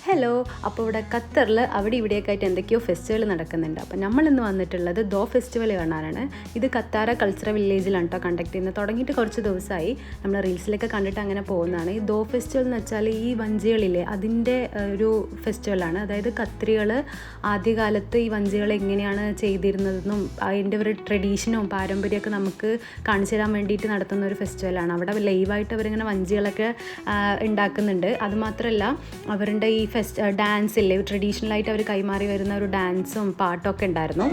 Hello. അപ്പോൾ ഇവിടെ ഖത്തറിൽ അവിടെ ഇവിടെയൊക്കെ ആയിട്ട് എന്തൊക്കെയോ ഫെസ്റ്റിവൽ നടക്കുന്നുണ്ട്. അപ്പോൾ നമ്മളിന്ന് വന്നിട്ടുള്ളത് ദോ ഫെസ്റ്റിവൽ കാണാനാണ്. ഇത് കത്താര കൾച്ചറൽ വില്ലേജിലാണ് കേട്ടോ കണ്ടക്ട് ചെയ്യുന്നത്. തുടങ്ങിയിട്ട് കുറച്ച് ദിവസമായി. നമ്മൾ റീൽസിലൊക്കെ കണ്ടിട്ട് അങ്ങനെ പോകുന്നതാണ്. ഈ ദോ ഫെസ്റ്റിവൽ എന്ന് വെച്ചാൽ ഈ വഞ്ചികളില്ലേ അതിൻ്റെ ഒരു ഫെസ്റ്റിവലാണ്. അതായത് ഖത്രികൾ ആദ്യകാലത്ത് ഈ വഞ്ചികൾ എങ്ങനെയാണ് ചെയ്തിരുന്നതെന്നും അതിൻ്റെ ഒരു ട്രഡീഷനും പാരമ്പര്യമൊക്കെ നമുക്ക് കാണിച്ചു തരാൻ വേണ്ടിയിട്ട് നടത്തുന്ന ഒരു ഫെസ്റ്റിവലാണ്. അവിടെ ലൈവായിട്ട് അവരിങ്ങനെ വഞ്ചികളൊക്കെ ഉണ്ടാക്കുന്നുണ്ട്. അതുമാത്രമല്ല അവരുടെ ഈ ഡാൻസില്ലേ ട്രഡീഷണലായിട്ട് അവർ കൈമാറി വരുന്ന ഒരു ഡാൻസും പാട്ടൊക്കെ ഉണ്ടായിരുന്നു.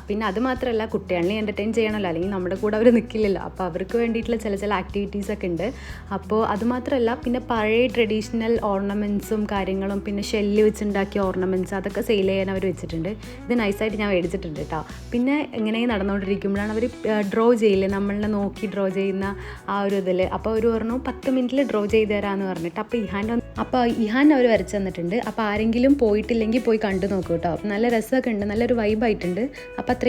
പിന്നെ അത് മാത്രമല്ല കുട്ടികളെ എൻ്റർടൈൻ ചെയ്യണമല്ലോ, അല്ലെങ്കിൽ നമ്മുടെ കൂടെ അവർ നിൽക്കില്ലല്ലോ. അപ്പോൾ അവർക്ക് വേണ്ടിയിട്ടുള്ള ചില ആക്ടിവിറ്റീസൊക്കെ ഉണ്ട്. അപ്പോൾ അത് മാത്രമല്ല പിന്നെ പഴയ ട്രഡീഷണൽ ഓർണമെൻറ്റ്സും കാര്യങ്ങളും പിന്നെ ഷെല്ല് വെച്ചുണ്ടാക്കിയ ഓർണമെൻറ്റ്സ് അതൊക്കെ സെയിൽ ചെയ്യാൻ അവർ വെച്ചിട്ടുണ്ട്. ഇത് നൈസായിട്ട് ഞാൻ മേടിച്ചിട്ടുണ്ട് കേട്ടോ. പിന്നെ ഇങ്ങനെ നടന്നുകൊണ്ടിരിക്കുമ്പോഴാണ് അവർ ഡ്രോ ചെയ്യില്ലേ, നമ്മളെ നോക്കി ഡ്രോ ചെയ്യുന്ന ആ ഒരു ഇതിൽ. അപ്പോൾ അവർ പറഞ്ഞു 10 മിനിറ്റിൽ ഡ്രോ ചെയ്ത് തരാമെന്ന് പറഞ്ഞിട്ട്. അപ്പോൾ ഇഹാൻ അവർ വരച്ച് തന്നിട്ടുണ്ട്. അപ്പോൾ ആരെങ്കിലും പോയിട്ടില്ലെങ്കിൽ പോയി കണ്ടു നോക്കൂ കേട്ടോ. നല്ല രസമൊക്കെ ഉണ്ട്, നല്ലൊരു വൈബായിട്ടുണ്ട്. അപ്പോൾ അത്രയ്ക്ക്